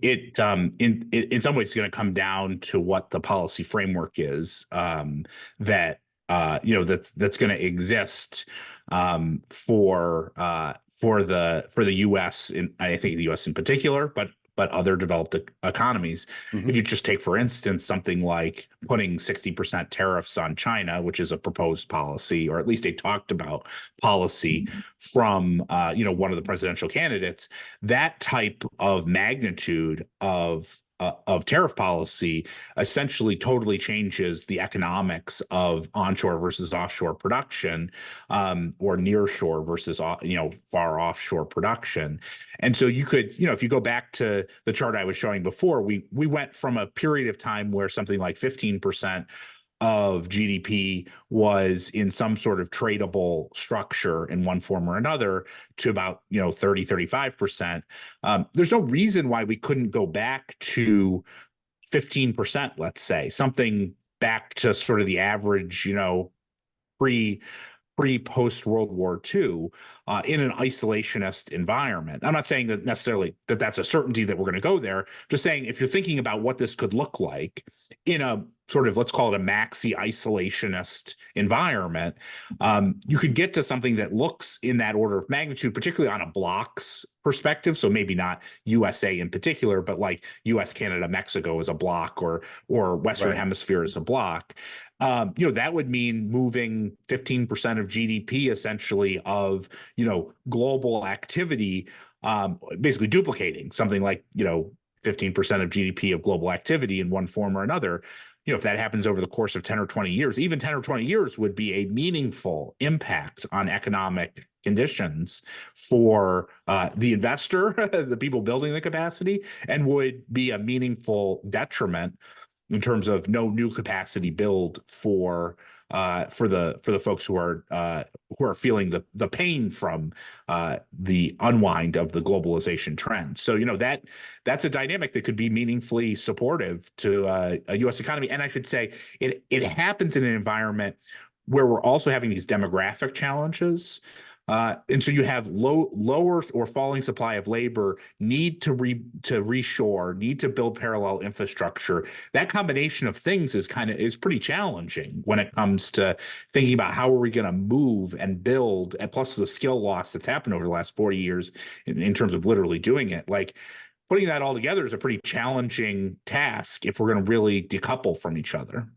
In some ways, it's going to come down to what the policy framework is, that that's going to exist, for the U.S. in I think the U.S. in particular, but other developed economies. If Hmm. you just take, for instance, something like putting 60% tariffs on China, which is a proposed policy, or at least a talked about policy from one of the presidential candidates, that type of magnitude of tariff policy essentially totally changes the economics of onshore versus offshore production, or nearshore versus far offshore production. And so you could, if you go back to the chart I was showing before, we went from a period of time where something like 15% of GDP was in some sort of tradable structure in one form or another to about 35%. There's no reason why we couldn't go back to 15%, let's say, something back to sort of the average, pre post World War II, in an isolationist environment. I'm not saying that necessarily that's a certainty that we're going to go there. Just saying, if you're thinking about what this could look like in a sort of, let's call it a maxi isolationist environment, you could get to something that looks in that order of magnitude, particularly on a blocks perspective. So maybe not USA in particular, but like US, Canada, Mexico as a block, or Western Right. Hemisphere as a block. That would mean moving 15% of GDP essentially of, global activity, basically duplicating something like, 15% of GDP of global activity in one form or another. If that happens over the course of 10 or 20 years, even 10 or 20 years would be a meaningful impact on economic conditions for the investor, the people building the capacity, and would be a meaningful detriment in terms of no new capacity build for the folks who are feeling the pain from the unwind of the globalization trend. So that's a dynamic that could be meaningfully supportive to a U.S. economy. And I should say it happens in an environment where we're also having these demographic challenges. And so you have lower or falling supply of labor, need to reshore, need to build parallel infrastructure. That combination of things is pretty challenging when it comes to thinking about how are we going to move and build, and plus the skill loss that's happened over the last 40 years in terms of literally doing it. Like, putting that all together is a pretty challenging task if we're going to really decouple from each other.